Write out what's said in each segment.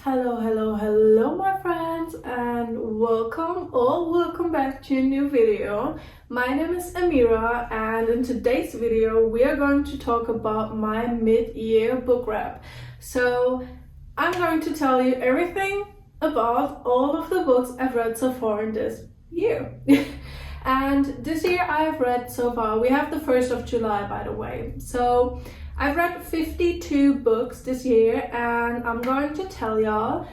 Hello my friends, and welcome back to a new video. My name is Amira, and in today's video we are going to talk about my mid-year book wrap. So I'm going to tell you everything about all of the books I've read so far in this year. And this year I've read so far, we have the 1st of July by the way, so I've read 52 books this year, and I'm going to tell y'all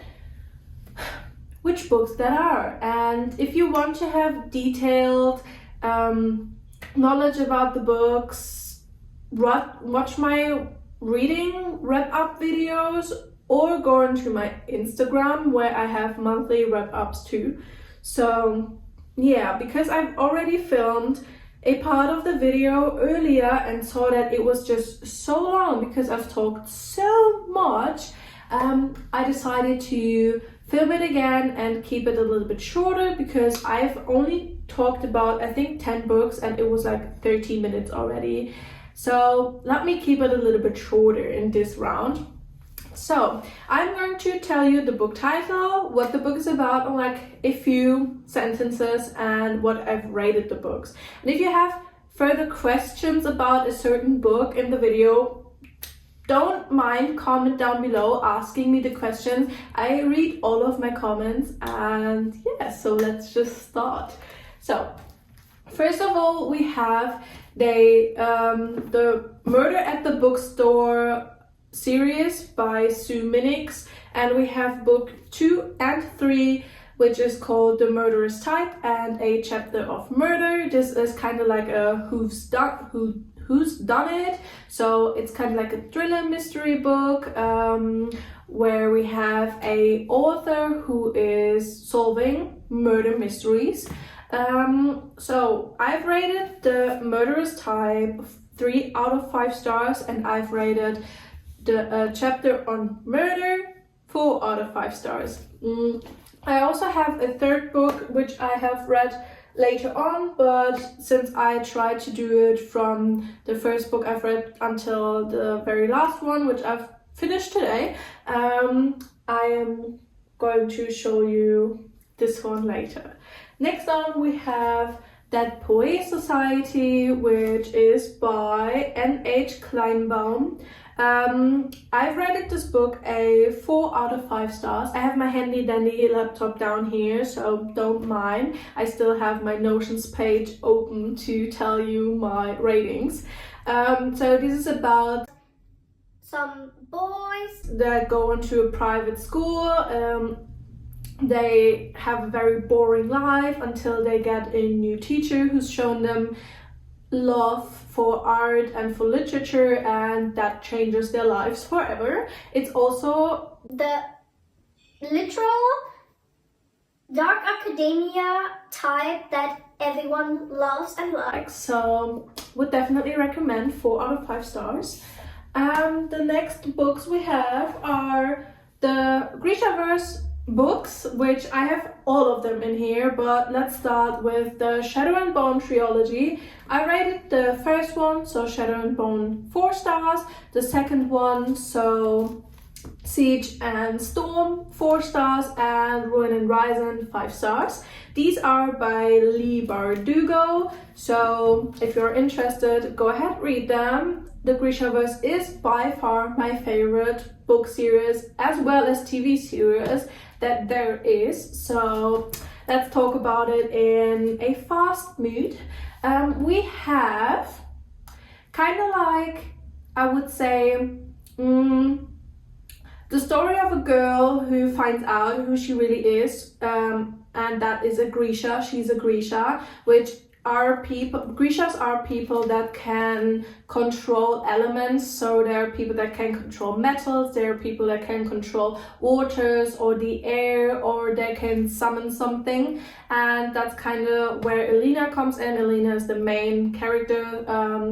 which books that are. And if you want to have detailed knowledge about the books, watch my reading wrap-up videos, or go into my Instagram where I have monthly wrap-ups too. So yeah, because I've already filmed a part of the video earlier and saw that it was just so long because I've talked so much, I decided to film it again and keep it a little bit shorter because I've only talked about I think 10 books and it was like 30 minutes already. So let me keep it a little bit shorter in this round. So I'm going to tell you the book title, what the book is about, in like a few sentences, and what I've rated the books. And if you have further questions about a certain book in the video, don't mind, comment down below asking me the questions. I read all of my comments, and yeah, so let's just start. So first of all, we have the Murder at the Bookstore series by Sue Minix, and we have book 2 and 3, which is called The Murderous Type and a Chapter of Murder. This is kind of like a who's done it, so it's kind of like a thriller mystery book where we have a author who is solving murder mysteries. So I've rated The Murderous Type 3 out of 5 stars, and I've rated the chapter on murder 4 out of 5 stars. I also have a third book which I have read later on, but since I tried to do it from the first book I've read until the very last one, which I've finished today, I am going to show you this one later. Next on we have Dead Poets Society, which is by N.H. Kleinbaum. I've rated this book a 4 out of 5 stars. I have my handy dandy laptop down here, so don't mind. I still have my Notions page open to tell you my ratings. So this is about some boys that go into a private school. They have a very boring life until they get a new teacher who's shown them love for art and for literature, and that changes their lives forever. It's also the literal dark academia type that everyone loves and likes. So would definitely recommend, 4 out of 5 stars. The next books we have are the Grishaverse books, which I have all of them in here, but let's start with the Shadow and Bone trilogy. I rated the first one, so Shadow and Bone, 4 stars, the second one, so Siege and Storm, 4 stars, and Ruin and Risen, 5 stars. These are by Leigh Bardugo, so if you're interested, go ahead, read them. The Grishaverse is by far my favorite book series as well as TV series that there is, so let's talk about it in a fast mood. We have kind of like, I would say, the story of a girl who finds out who she really is, and that is a Grisha. She's a Grisha, which are people, Grishas are people that can control elements. So there are people that can control metals, there are people that can control waters or the air, or they can summon something, and that's kind of where Elena comes in. Elena is the main character,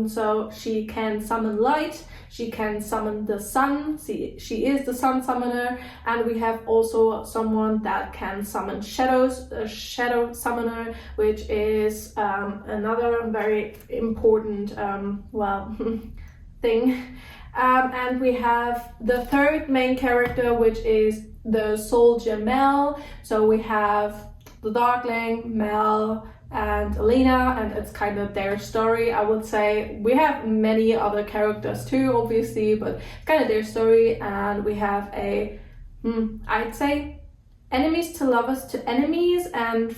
so she can summon light, she can summon the sun, she is the sun summoner, and we have also someone that can summon shadows, a shadow summoner, which is another very important thing. And we have the third main character, which is the soldier Mel. So we have the Darkling, Mel, and Alina, and it's kind of their story, I would say. We have many other characters too, obviously, but it's kind of their story. And we have I'd say enemies to lovers to enemies and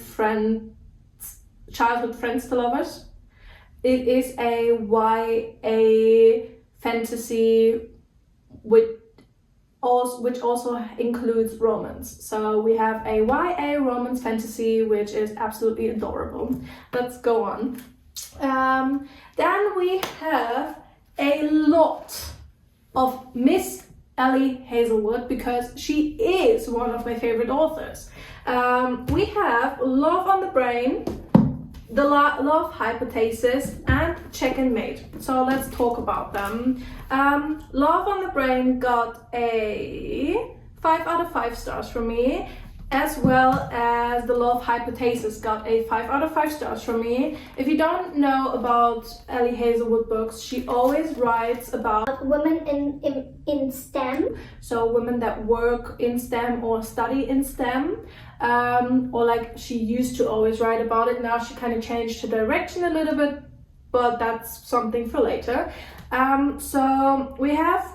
childhood friends to lovers. It is a YA fantasy which also includes romance. So we have a YA romance fantasy, which is absolutely adorable. Let's go on. Then we have a lot of Miss Ellie Hazelwood, because she is one of my favorite authors. We have Love on the Brain, The Love Hypothesis, and Check and Mate. So let's talk about them. Love on the Brain got a 5 out of 5 stars from me, as well as The Love Hypothesis got a 5 out of 5 stars from me. If you don't know about Ellie Hazelwood books, she always writes about women in STEM. So women that work in STEM or study in STEM. Or like she used to always write about it. Now she kind of changed her direction a little bit, but that's something for later. So we have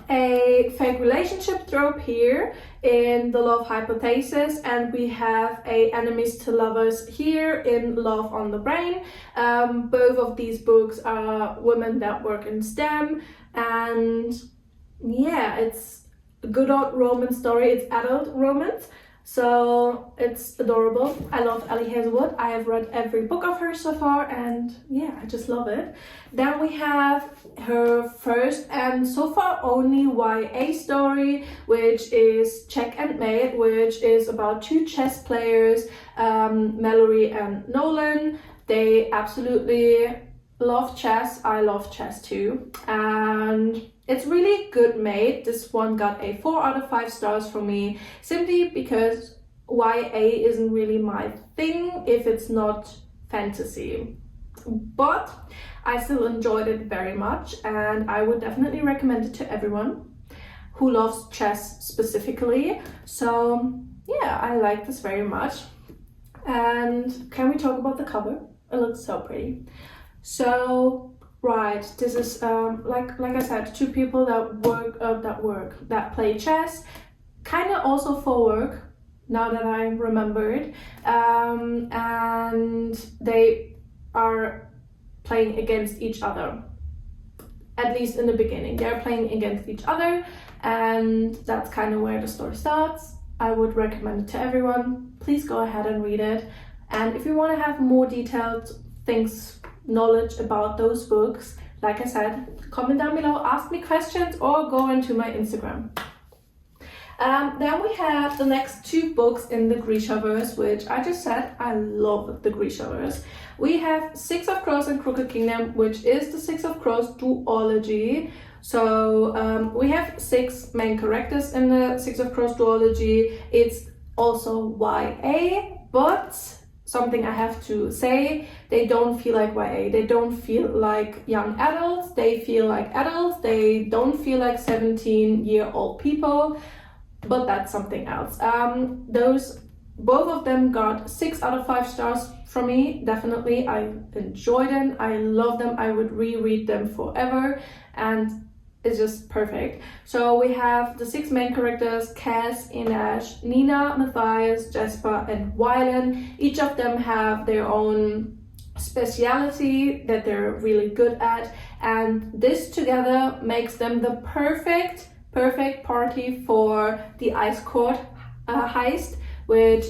a fake relationship trope here in The Love Hypothesis, and we have a enemies to lovers here in Love on the Brain. Both of these books are women that work in STEM, and yeah, it's a good old romance story. It's adult romance, so it's adorable. I love Ellie Hazelwood. I have read every book of hers so far, and yeah, I just love it. Then we have her first and so far only YA story, which is Check and Mate, which is about 2 chess players, Mallory and Nolan. They absolutely love chess. I love chess too, and it's really good made. This one got a 4 out of 5 stars from me, simply because YA isn't really my thing if it's not fantasy. But I still enjoyed it very much, and I would definitely recommend it to everyone who loves chess specifically. So yeah, I like this very much. And can we talk about the cover? It looks so pretty. So right, this is like I said, 2 people that play chess, kind of also for work, now that I remembered, and they are playing against each other. At least in the beginning, they're playing against each other, and that's kind of where the story starts. I would recommend it to everyone. Please go ahead and read it. And if you want to have more detailed knowledge about those books, like I said, comment down below, ask me questions, or go into my Instagram. Then we have the next 2 books in the Grishaverse, which I just said I love the Grishaverse. We have Six of Crows and Crooked Kingdom, which is the Six of Crows duology. So we have 6 main characters in the Six of Crows duology. It's also YA, but something I have to say, they don't feel like YA. They don't feel like young adults. They feel like adults. They don't feel like 17-year-old people, but that's something else. Both of them got 6 out of 5 stars from me. Definitely, I enjoyed them. I love them. I would reread them forever, and it's just perfect. So we have the 6 main characters: Cass, Inej, Nina, Matthias, Jasper, and Wylan. Each of them have their own speciality that they're really good at, and this together makes them the perfect party for the Ice Court heist, which,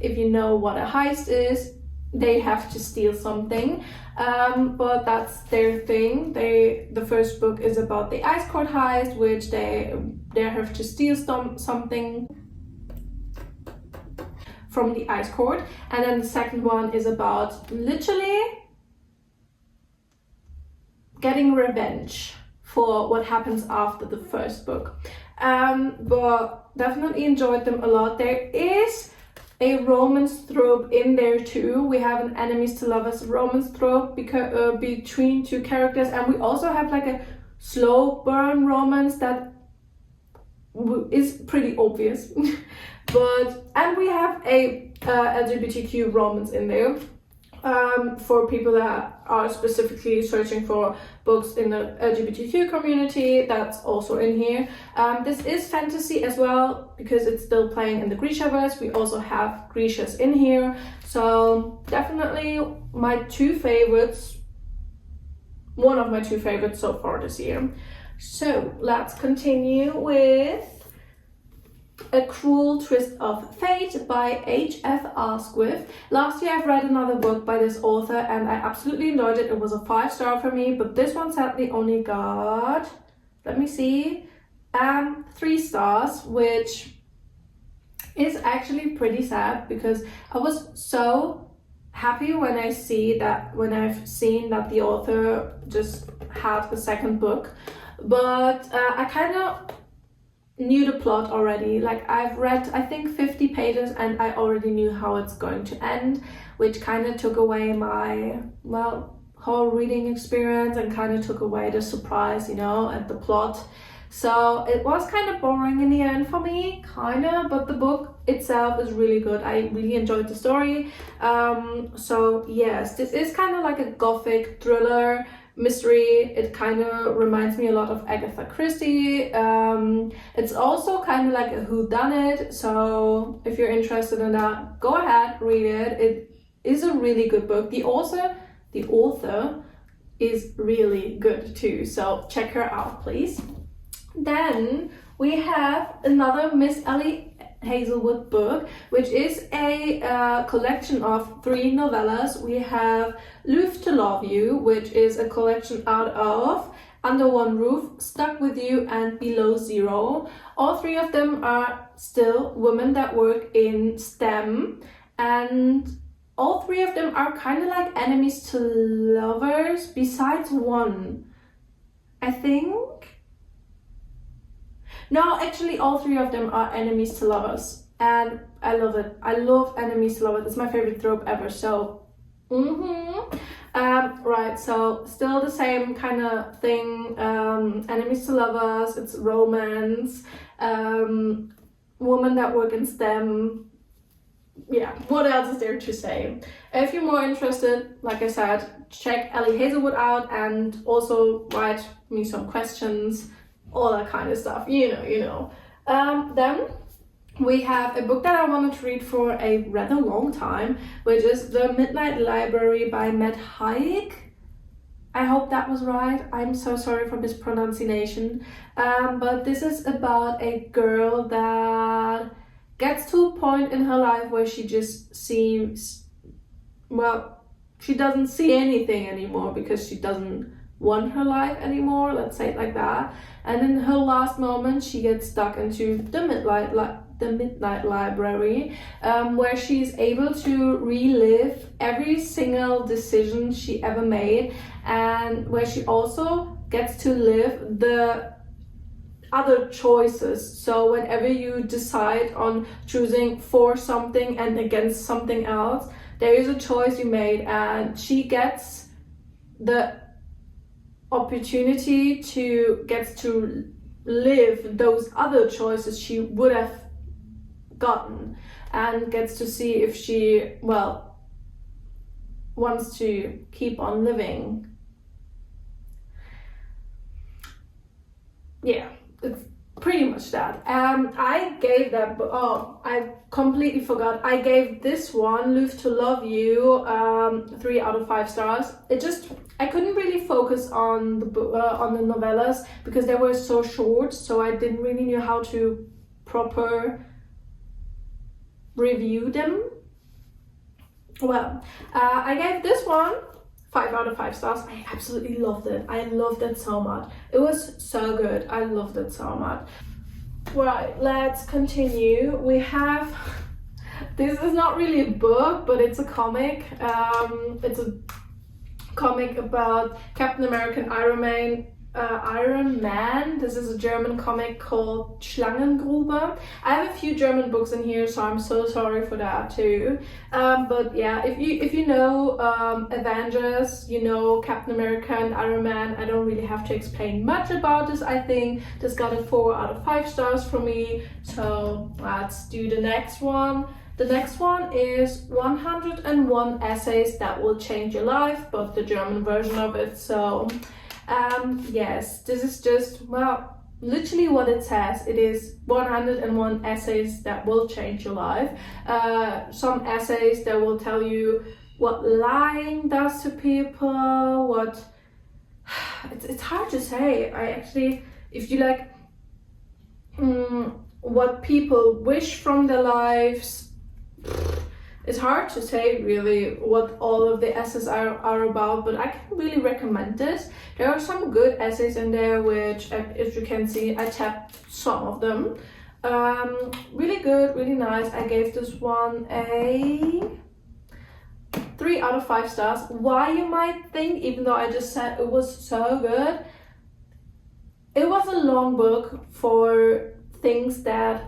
if you know what a heist is, they have to steal something, but that's their thing. The first book is about the Ice Court heist, which they have to steal something from the Ice Court, and then the second one is about literally getting revenge for what happens after the first book. But definitely enjoyed them a lot. There is a romance trope in there too. We have an enemies to lovers romance trope between 2 characters, and we also have like a slow burn romance that is pretty obvious. And we have a LGBTQ romance in there. For people that are specifically searching for books in the LGBTQ community, that's also in here. This is fantasy as well, because it's still playing in the Grishaverse. We also have Grishas in here. So definitely my two favorites, one of my two favorites so far this year. So let's continue with A Cruel Twist of Fate by H.F. Asquith. Last year I've read another book by this author and I absolutely enjoyed it. It was a 5-star for me, but this one sadly only got, let me see, 3 stars, which is actually pretty sad because I was so happy when I've seen that the author just had a second book, but I kind of knew the plot already. Like, I've read I think 50 pages and I already knew how it's going to end, which kind of took away my whole reading experience and kind of took away the surprise, and the plot. So it was kind of boring in the end for me, but the book itself is really good. I really enjoyed the story. So yes, this is kind of like a gothic thriller mystery. It kind of reminds me a lot of Agatha Christie. It's also kind of like a whodunit, so if you're interested in that, go ahead, read it. It is a really good book. The author is really good too, so check her out, please. Then we have another Miss Ellie Hazelwood book, which is a collection of 3 novellas. We have Loath to Love You, which is a collection out of Under One Roof, Stuck With You, and Below Zero. All 3 of them are still women that work in STEM, and all 3 of them are kind of like enemies to lovers, besides one, I think. No, actually all 3 of them are enemies to lovers, and I love it. I love enemies to lovers. It's my favorite trope ever, so right, so still the same kind of thing. Enemies to lovers, it's romance, women that work in STEM. Yeah, what else is there to say? If you're more interested, like I said, check Ellie Hazelwood out and also write me some questions, all that kind of stuff, you know. Then we have a book that I wanted to read for a rather long time, which is The Midnight Library by Matt Haig. I hope that was right. I'm so sorry for mispronunciation. But this is about a girl that gets to a point in her life where she just seems, she doesn't see anything anymore because she doesn't want her life anymore, let's say it like that. And in her last moment, she gets stuck into the Midnight Library, where she's able to relive every single decision she ever made, and where she also gets to live the other choices. So whenever you decide on choosing for something and against something else, there is a choice you made, and she gets the opportunity to live those other choices she would have gotten, and gets to see if she wants to keep on living. Yeah, it's pretty much that. I gave that, I completely forgot. I gave this one, Loath to Love You, 3 out of 5 stars. I couldn't really focus on the novellas because they were so short, so I didn't really know how to proper review them. I gave this one 5 out of 5 stars. I absolutely loved it. I loved it so much. It was so good. I loved it so much. Right, let's continue. We have, this is not really a book, but it's a comic. It's a comic about Captain America and Iron Man Iron Man. This is a German comic called Schlangengrube. I have a few German books in here, so I'm so sorry for that too. But yeah, if you know Avengers, you know Captain America and Iron Man, I don't really have to explain much about this. I think this got a 4 out of 5 stars from me. So let's do the next one. The next one is 101 Essays That Will Change Your Life, but the German version of it. So yes, this is just, well, literally what it says. It is 101 essays that will change your life. Some essays that will tell you what lying does to people, what it's hard to say. If you like what people wish from their lives, it's hard to say really what all of the essays are about, but I can really recommend this. There are some good essays in there, which, as you can see, I tapped some of them. Really good, really nice. I gave this one a 3 out of 5 stars. Why, you might think, even though I just said it was so good. It was a long book for things that,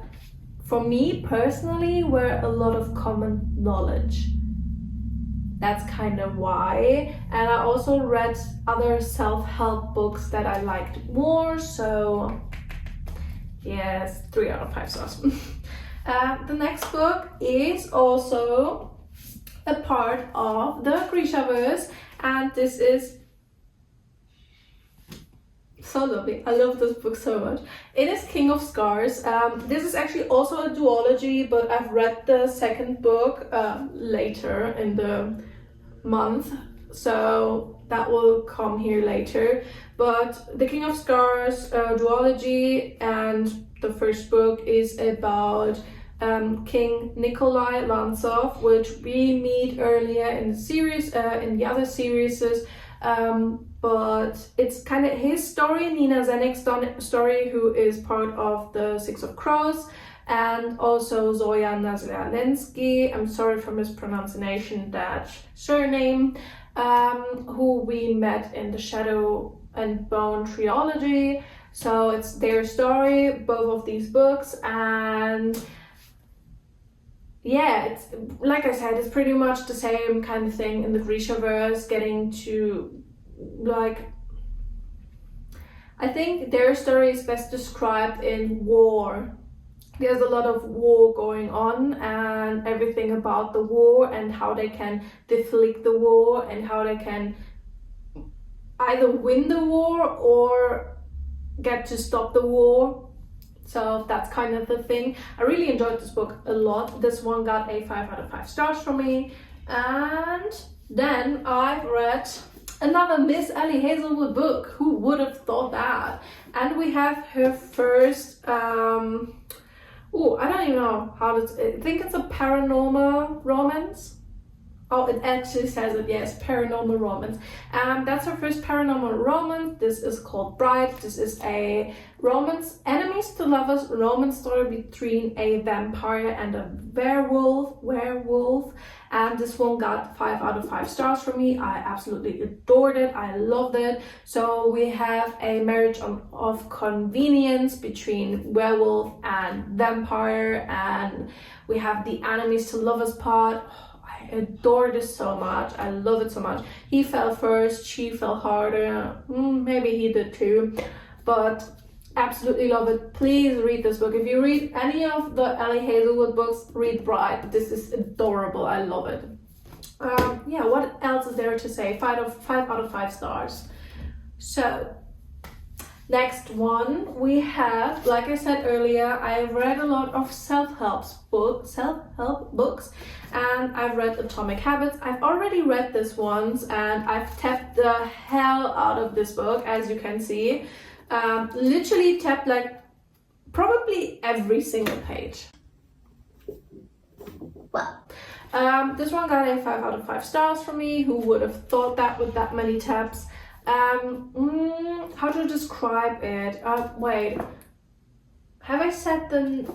for me personally, were a lot of common knowledge. That's kind of why. And I also read other self-help books that I liked more, so yes, 3 out of 5 stars. The next book is also a part of the Grishaverse, and this is so lovely. I love this book so much. It is King of Scars. This is actually also a duology, but I've read the second book later in the month, so that will come here later. But the King of Scars duology, and the first book is about King Nikolai Lantsov, which we meet earlier in the series, in the other series. But it's kind of his story, Nina Zenek's story, who is part of the Six of Crows, and also Zoya Nazarensky, I'm sorry for mispronouncing that surname, who we met in the Shadow and Bone trilogy. So it's their story, both of these books, and yeah, it's like I said, it's pretty much the same kind of thing in the Grishaverse, getting to, like, I think their story is best described in war. There's a lot of war going on, and everything about the war and how they can deflect the war and how they can either win the war or get to stop the war. So that's kind of the thing. I really enjoyed this book a lot. This one got a 5 out of 5 stars from me. And then I've read another Miss Ellie Hazelwood book. Who would have thought that? And we have her first, I don't even know how to, I think it's a paranormal romance. Oh, it actually says it, yes, paranormal romance. That's her first paranormal romance. This is called Bright. This is a romance, enemies to lovers romance story between a vampire and a werewolf. And this one got 5 out of 5 stars from me. I absolutely adored it. I loved it. So we have a marriage of convenience between werewolf and vampire, and we have the enemies to lovers part. I adore this so much. I love it so much. He fell first, she fell harder. Maybe he did too, but absolutely love it. Please read this book. If you read any of the Ellie Hazelwood books, read Bright. This is adorable. I love it. Yeah, what else is there to say? 5 out of 5 stars. So next one we have, like I said earlier, I've read a lot of self-help books, and I've read Atomic Habits. I've already read this once, and I've tapped the hell out of this book, as you can see. Literally tapped like probably every single page. Well, this one got a 5 out of 5 stars from me. Who would have thought that with that many taps? How to describe it? Wait, have I said the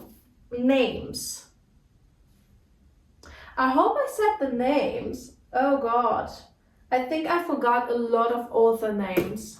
names? I hope I said the names. Oh god, I think I forgot a lot of author names.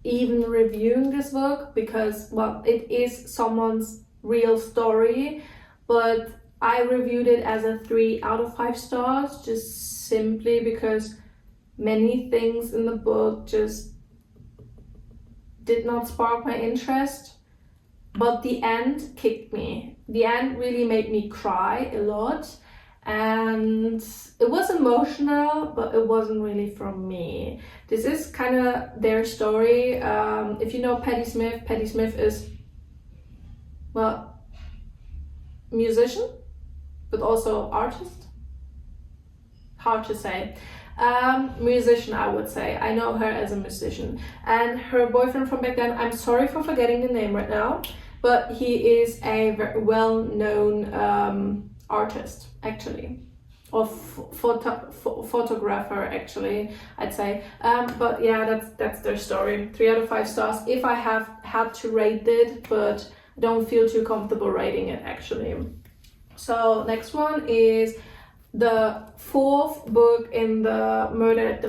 even reviewing this book because, well, it is someone's real story, but I reviewed it as a 3 out of 5 stars just simply because many things in the book just did not spark my interest. But the end kicked me. The end really made me cry a lot, and it was emotional, but it wasn't really from me. This is kind of their story. If you know Patti Smith is, well, musician, but also artist. Hard to say. Musician, I would say. I know her as a musician. And her boyfriend from back then, I'm sorry for forgetting the name right now, but he is a very well-known artist, actually, or photographer, actually, I'd say. But yeah, that's their story. 3 out of 5 stars. If I have had to rate it, but I don't feel too comfortable rating it, actually. So next one is the 4th book in the Murder at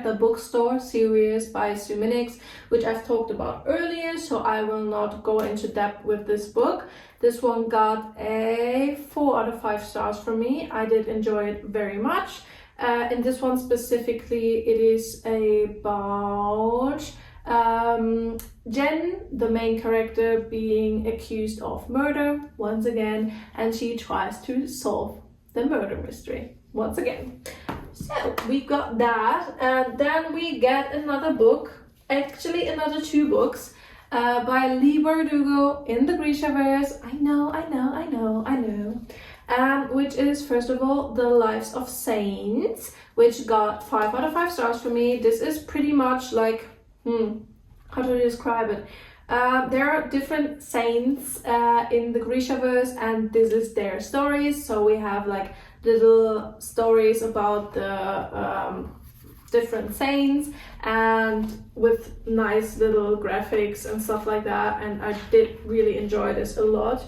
the Bookstore series by Sue Minix, which I've talked about earlier, so I will not go into depth with this book. This one got a 4 out of 5 stars from me. I did enjoy it very much. In this one specifically, it is about Jen, the main character, being accused of murder once again, and she tries to solve the murder mystery once again. So we got that, and then we get another book, actually another 2 books by Leigh Bardugo in the Grishaverse. I know. Which is, first of all, The Lives of Saints, which got 5 out of 5 stars for me. This is pretty much like, how do I describe it? There are different saints in the Grishaverse, and this is their stories. So we have like little stories about the different saints, and with nice little graphics and stuff like that. And I did really enjoy this a lot.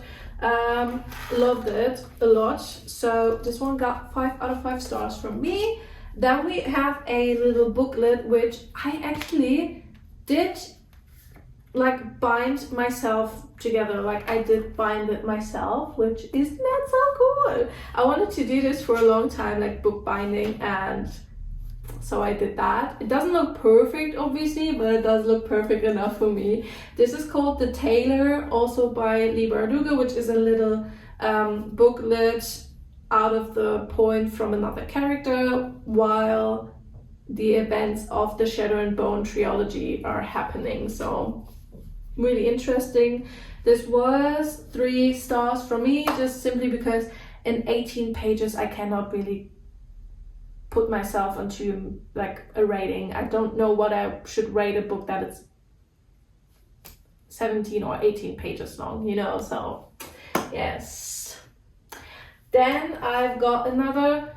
Loved it a lot. So this one got 5 out of 5 stars from me. Then we have a little booklet which I actually did like bind myself together. Like I did bind it myself, which isn't that so cool? I wanted to do this for a long time, like book binding, and so I did that. It doesn't look perfect obviously, but it does look perfect enough for me. This is called The Tailor, also by Leigh Bardugo, which is a little booklet out of the point from another character while the events of the Shadow and Bone trilogy are happening. So really interesting. This was 3 stars from me, just simply because in 18 pages I cannot really put myself onto like a rating. I don't know what I should rate a book that is 17 or 18 pages long, you know, so yes. Then I've got another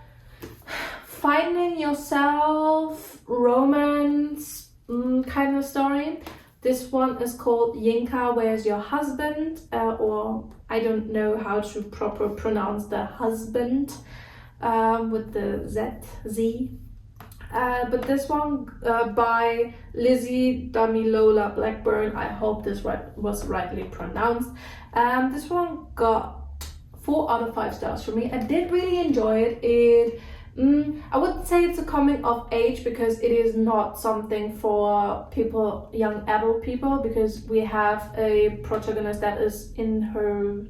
finding yourself romance kind of story. This one is called Yinka, Where's Your Husband? Or I don't know how to properly pronounce the husband with the Z. But this one by Lizzie Damilola Blackburn. I hope this was rightly pronounced. This one got 4 out of 5 stars for me. I did really enjoy it. I wouldn't say it's a coming of age because it is not something for people, young adult people, because we have a protagonist that is in her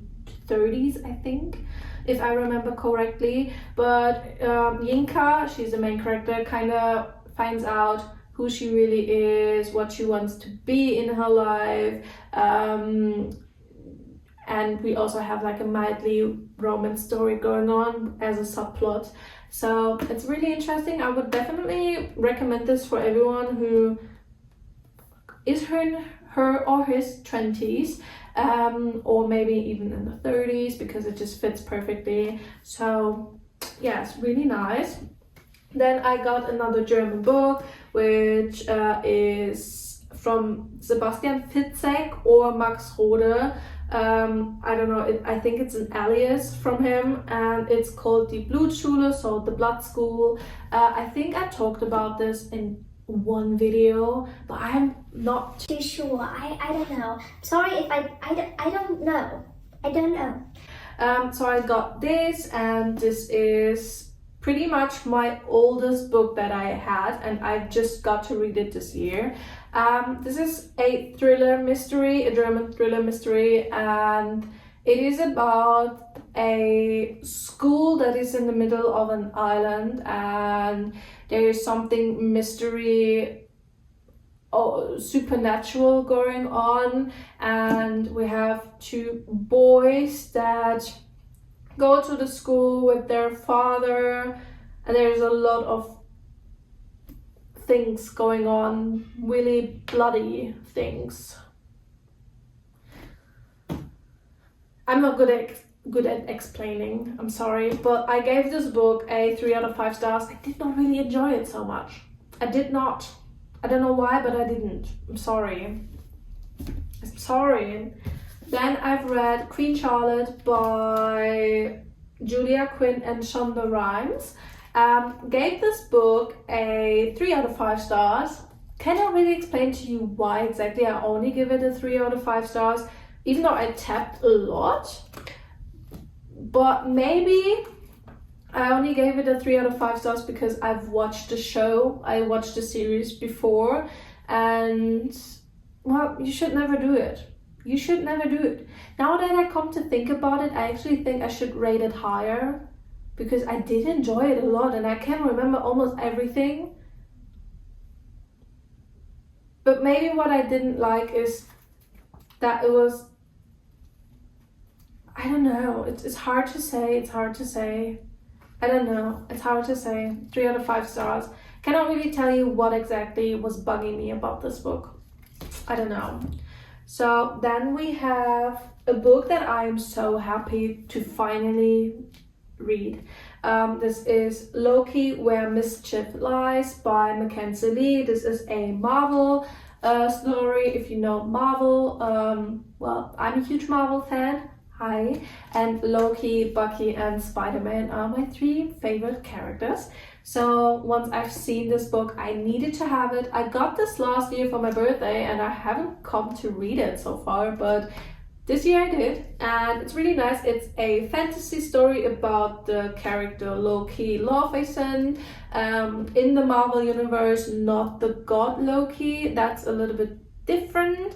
30s, I think, if I remember correctly. But Yinka, she's the main character, kind of finds out who she really is, what she wants to be in her life. And we also have like a mildly romance story going on as a subplot. So it's really interesting. I would definitely recommend this for everyone who is her or his 20s, or maybe even in the 30s, because it just fits perfectly. So yeah, it's really nice. Then I got another German book, which is from Sebastian Fitzek or Max Rode. I don't know, I think it's an alias from him, and it's called Die Blutschule, so the blood school. I think I talked about this in one video, but I'm not too sure. I don't know. Sorry if I don't know. I don't know. So I got this, and this is pretty much my oldest book that I had, and I just got to read it this year. This is a thriller mystery, a German thriller mystery, and it is about a school that is in the middle of an island, and there is something mystery or supernatural going on, and we have two boys that go to the school with their father, and there's a lot of things going on, really bloody things. I'm not good at explaining, I'm sorry, but I gave this book a 3 out of 5 stars. I did not really enjoy it so much. I did not. I don't know why, but I didn't. I'm sorry. I'm sorry. Then I've read Queen Charlotte by Julia Quinn and Shonda Rhimes. Gave this book a 3 out of 5 stars. Cannot really explain to you why exactly I only give it a 3 out of 5 stars, even though I tapped a lot. But maybe I only gave it a 3 out of 5 stars because I've watched the show, I watched the series before, and well, you should never do it. You should never do it. Now that I come to think about it, I actually think I should rate it higher because I did enjoy it a lot and I can remember almost everything. But maybe what I didn't like is that it was, I don't know, it's hard to say, I don't know, it's hard to say. 3 out of 5 stars. Cannot really tell you what exactly was bugging me about this book. I don't know. So then we have a book that I am so happy to finally read. This is Loki, Where Mischief Lies by Mackenzie Lee. This is a Marvel story. If you know Marvel, well, I'm a huge Marvel fan. Hi. And Loki, Bucky, and Spider-Man are my 3 favorite characters. So once I've seen this book, I needed to have it. I got this last year for my birthday and I haven't come to read it so far, but this year I did, and it's really nice. It's a fantasy story about the character Loki Laufeyson in the Marvel universe, not the god Loki. That's a little bit different.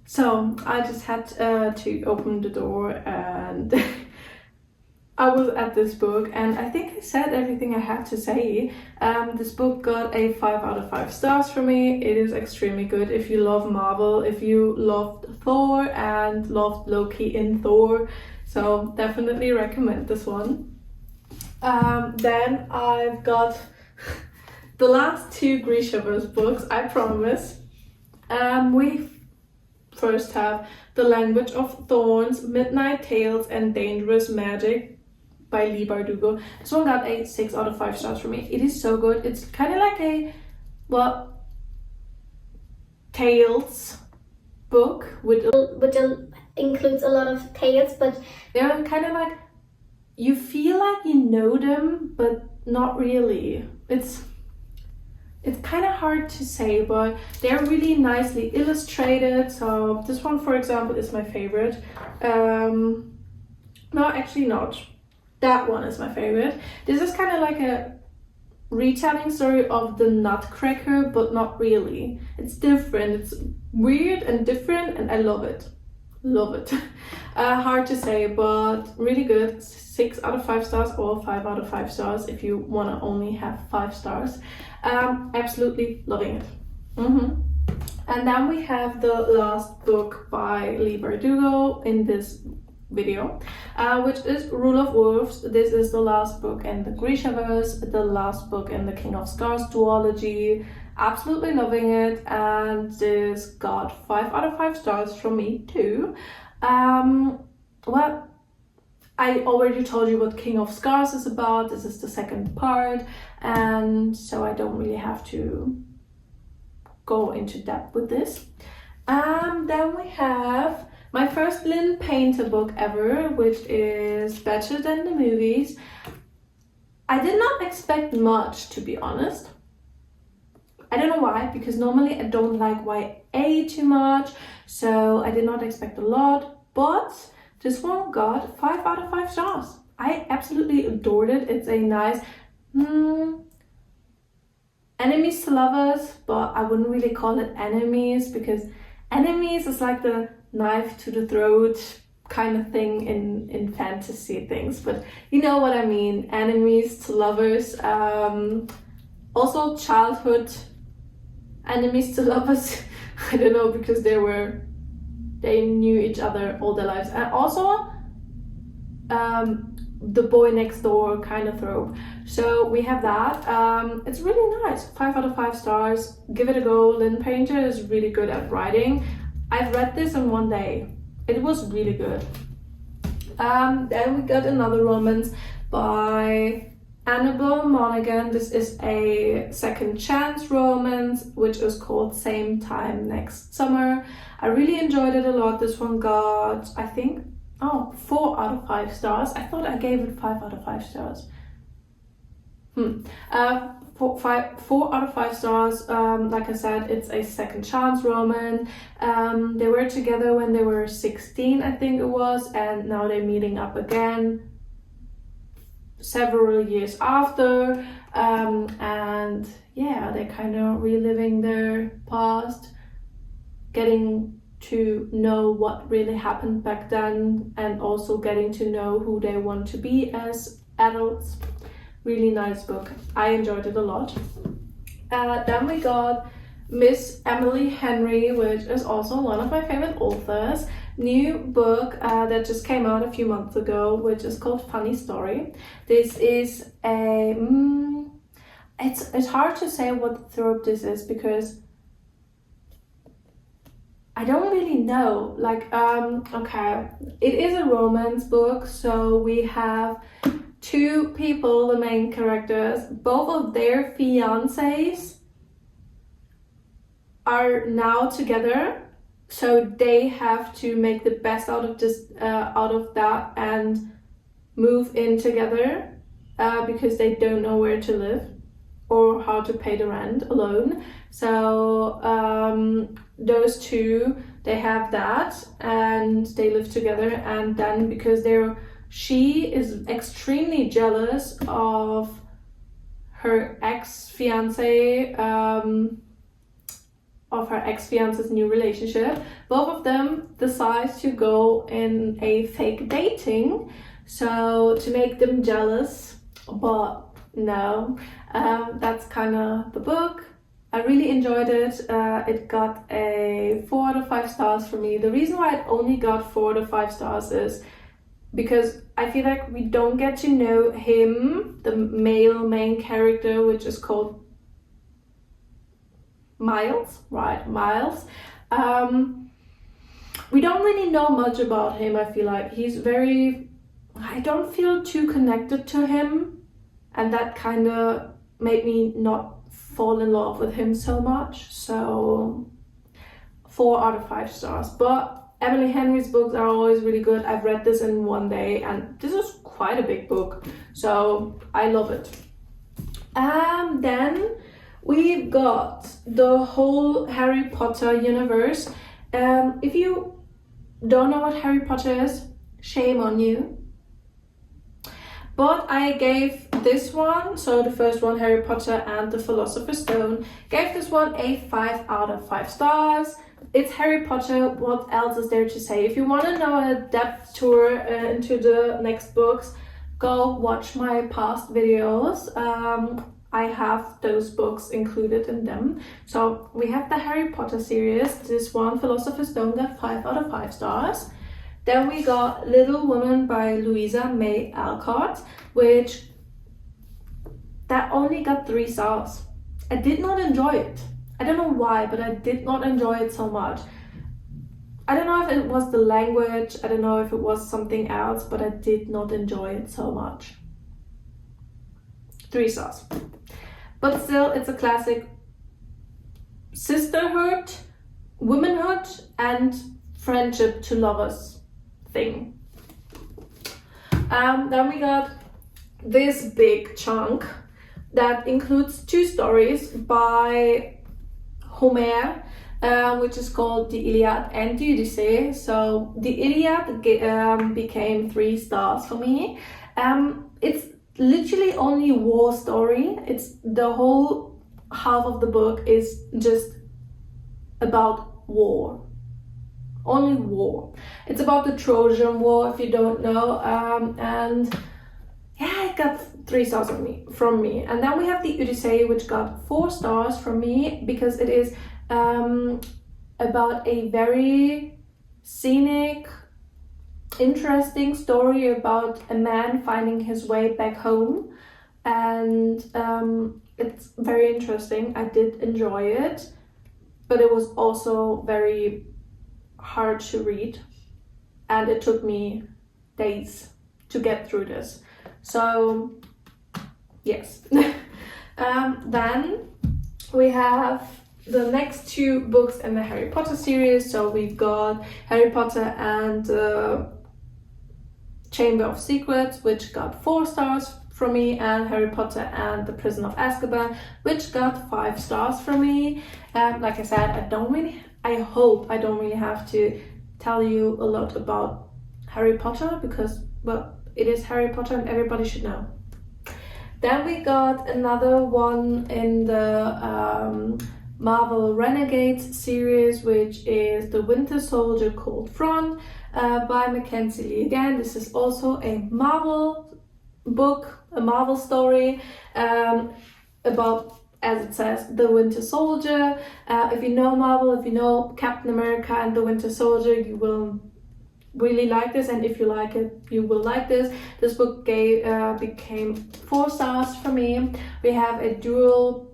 So I just had to open the door and I was at this book, and I think I said everything I had to say. This book got a 5 out of 5 stars for me. It is extremely good. If you love Marvel, if you loved Thor and loved Loki in Thor, so definitely recommend this one. Then I've got the last 2 Grishaverse books, I promise. We first have The Language of Thorns, Midnight Tales, and Dangerous Magic by Leigh Bardugo. This one got a 6 out of 5 stars for me. It is so good. It's kind of like a, well, tales book which includes a lot of tales, but they're kind of like, you feel like you know them, but not really. It's kind of hard to say, but they're really nicely illustrated. So this one, for example, is my favorite. No, actually not. That one is my favorite. This is kind of like a retelling story of the Nutcracker, but not really. It's different. It's weird and different, and I love it. Love it. Hard to say, but really good. 6 out of 5 stars or 5 out of 5 stars if you want to only have 5 stars. Absolutely loving it. And then we have the last book by Leigh Bardugo in this video, which is Rule of Wolves. This is the last book in the Grishaverse, the last book in the King of Scars duology. Absolutely loving it, and this got 5 out of 5 stars from me too. Well, I already told you what King of Scars is about. This is the second part, and so I don't really have to go into depth with this. Then we have my first Lynn Painter book ever, which is Better Than the Movies. I did not expect much, to be honest. I don't know why, because normally I don't like YA too much, so I did not expect a lot, but this one got 5 out of 5 stars. I absolutely adored it. It's a nice enemies to lovers, but I wouldn't really call it enemies, because enemies is like the knife to the throat kind of thing in fantasy things, but you know what I mean. Enemies to lovers. Also childhood enemies to lovers. I don't know, because they knew each other all their lives. And also the boy next door kind of trope. So we have that. It's really nice. 5 out of 5 stars. Give it a go. Lynn Painter is really good at writing. I've read this in one day. It was really good. Then we got another romance by Annabelle Monaghan. This is a second chance romance, which is called Same Time Next Summer. I really enjoyed it a lot. This one got, I think, 4 out of 5 stars. I thought I gave it 5 out of 5 stars. 4 out of 5 stars. Like I said, it's a second chance romance. They were together when they were 16, I think it was, and now they're meeting up again several years after. And yeah, they're kind of reliving their past, getting to know what really happened back then, and also getting to know who they want to be as adults. Really nice book. I enjoyed it a lot. Then we got Miss Emily Henry, which is also one of my favorite authors. New book that just came out a few months ago, which is called Funny Story. This is a it's hard to say what trope this is, because I don't really know. Like okay, it is a romance book, so we have 2 people, the main characters. Both of their fiancés are now together, so they have to make the best out of that and move in together because they don't know where to live or how to pay the rent alone. So those 2, they have that and they live together, and then because she is extremely jealous of her ex-fiancé's new relationship. Both of them decide to go in a fake dating, so to make them jealous, but no, that's kind of the book. I really enjoyed it. It got a 4 out of 5 stars for me. The reason why it only got 4 out of 5 stars is because I feel like we don't get to know him, the male main character, which is called Miles, right? Miles. We don't really know much about him. I feel like I don't feel too connected to him, and that kind of made me not fall in love with him so much. So 4 out of 5 stars. But Emily Henry's books are always really good. I've read this in one day, and this is quite a big book, so I love it. Then we've got the whole Harry Potter universe. If you don't know what Harry Potter is, shame on you. But I gave this one, so the first one, Harry Potter and the Philosopher's Stone, gave this one a 5 out of 5 stars. It's Harry Potter, what else is there to say? If you want to know a depth tour into the next books, go watch my past videos. I have those books included in them. So we have the Harry Potter series. This one, Philosopher's Stone, got 5 out of 5 stars. Then we got Little Women by Louisa May Alcott, which that only got 3 stars. I did not enjoy it. I don't know why, but I did not enjoy it so much. I don't know if it was the language, I don't know if it was something else, but I did not enjoy it so much. 3 stars. But still, it's a classic sisterhood womanhood and friendship to lovers thing. Then we got this big chunk that includes 2 stories by Homer, which is called the Iliad and the Odyssey. So the Iliad became 3 stars for me. It's literally only a war story. It's the whole half of the book is just about war. Only war. It's about the Trojan War, if you don't know, and yeah, it got 3 stars from me. And then we have the Odyssey, which got 4 stars from me because it is about a very scenic, interesting story about a man finding his way back home, and it's very interesting. I did enjoy it, but it was also very hard to read, and it took me days to get through this. So yes. Then we have the next 2 books in the Harry Potter series. So we've got Harry Potter and the Chamber of Secrets, which got 4 stars from me, and Harry Potter and the Prison of Azkaban, which got 5 stars from me. Like I said, I hope I don't really have to tell you a lot about Harry Potter because, well, it is Harry Potter and everybody should know. Then we got another one in the Marvel Renegades series, which is The Winter Soldier Cold Front by Mackenzie Lee. Again, this is also a Marvel book, a Marvel story about, as it says, the Winter Soldier. If you know Marvel, if you know Captain America and the Winter Soldier, you will really like this, and if you like it, you will like this. This book became 4 stars for me. We have a dual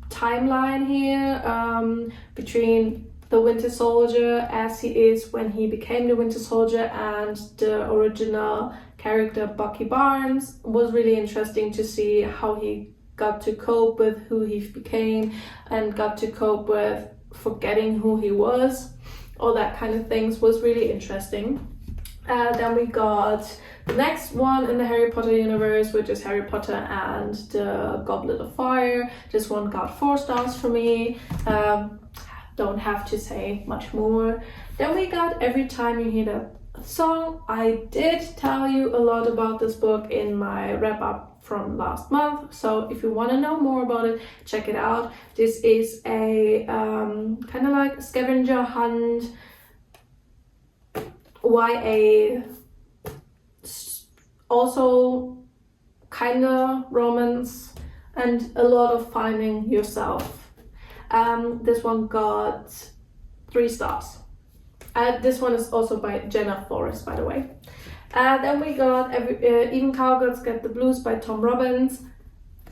timeline here between the Winter Soldier as he is when he became the Winter Soldier and the original character Bucky Barnes. It was really interesting to see how he got to cope with who he became and got to cope with forgetting who he was. All that kind of things was really interesting. Then we got the next one in the Harry Potter universe, which is Harry Potter and the Goblet of Fire. This one got 4 stars for me. Don't have to say much more. Then we got Every Time You Hear That Song. I did tell you a lot about this book in my wrap up from last month, so if you want to know more about it, check it out. This is a kind of like scavenger hunt YA, also kind of romance and a lot of finding yourself. This one got 3 stars. This one is also by Jenna Forrest, by the way. Then we got Even Cowgirls Get the Blues by Tom Robbins.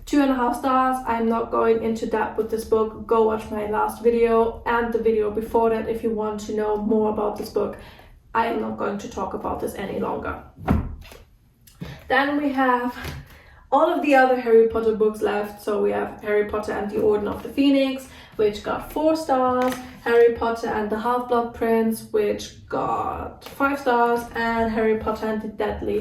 2.5 stars. I'm not going into depth with this book. Go watch my last video and the video before that if you want to know more about this book. I am not going to talk about this any longer. Then we have all of the other Harry Potter books left. So we have Harry Potter and the Order of the Phoenix, which got 4 stars. Harry Potter and the Half-Blood Prince, which got 5 stars. And Harry Potter and the Deathly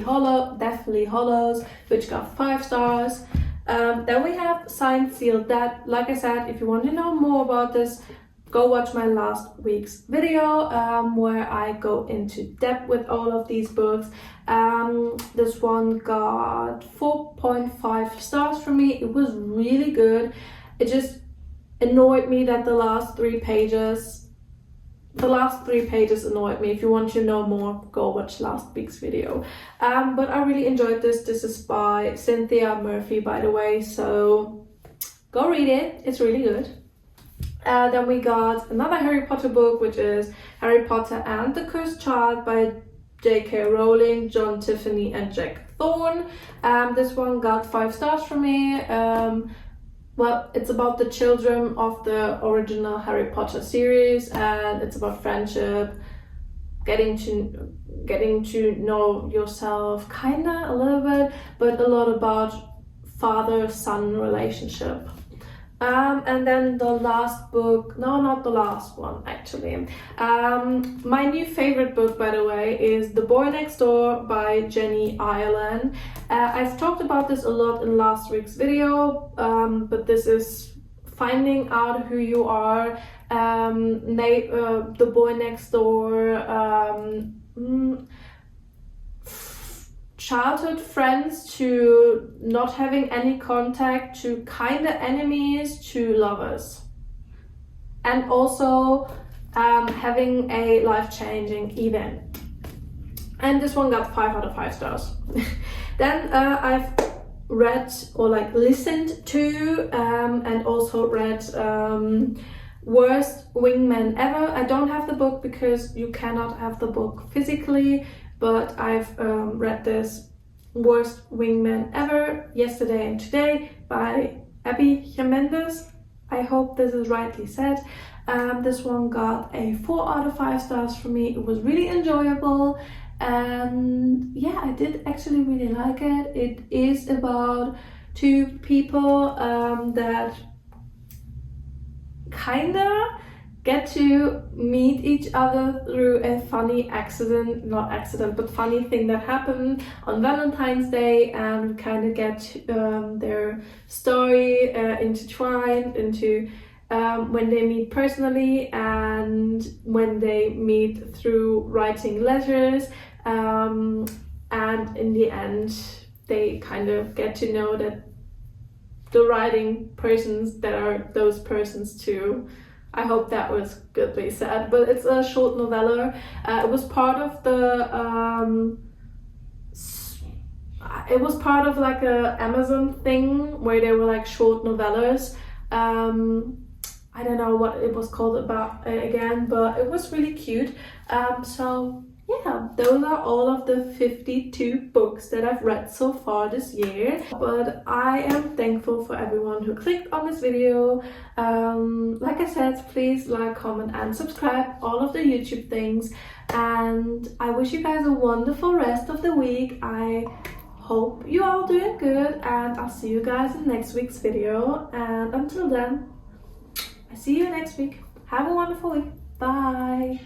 Hallows, which got 5 stars. Then we have Signed, Sealed, Dead. Like I said, if you want to know more about this, go watch my last week's video where I go into depth with all of these books. This one got 4.5 stars from me. It was really good. It just annoyed me that the last 3 pages annoyed me. If you want to know more, go watch last week's video. But I really enjoyed this. This is by Cynthia Murphy, by the way, so go read it. It's really good. Then we got another Harry Potter book, which is Harry Potter and the Cursed Child by J.K. Rowling, John Tiffany and Jack Thorne. This one got 5 stars from me. Well, it's about the children of the original Harry Potter series, and it's about friendship, getting to know yourself, kinda a little bit, but a lot about father-son relationship. And then the last book, no, not the last one actually. My new favorite book, by the way, is The Boy Next Door by Jenny Ireland. I've talked about this a lot in last week's video, but this is finding out who you are, the boy next door, childhood friends to not having any contact, to kind of enemies, to lovers, and also having a life-changing event. And this one got 5 out of 5 stars. Then I've read or like listened to and also read Worst Wingman Ever. I don't have the book because you cannot have the book physically, but I've read this Worst Wingman Ever yesterday and today by Abby Jimenez. I hope this is rightly said. This one got a 4 out of 5 stars for me. It was really enjoyable, and yeah, I did actually really like it. It is about two people that kinda get to meet each other through a funny funny thing that happened on Valentine's Day, and kind of get their story intertwined into when they meet personally and when they meet through writing letters, and in the end they kind of get to know that the writing persons that are those persons too. I hope that was goodly said, but it's a short novella. It was part of the it was part of like a Amazon thing where they were like short novellas. I don't know what it was called about again, but it was really cute. So yeah, those are all of the 52 books that I've read so far this year. But I am thankful for everyone who clicked on this video. Like I said, please like, comment and subscribe, all of the YouTube things. And I wish you guys a wonderful rest of the week. I hope you all doing good, and I'll see you guys in next week's video. And until then, I see you next week. Have a wonderful week. Bye.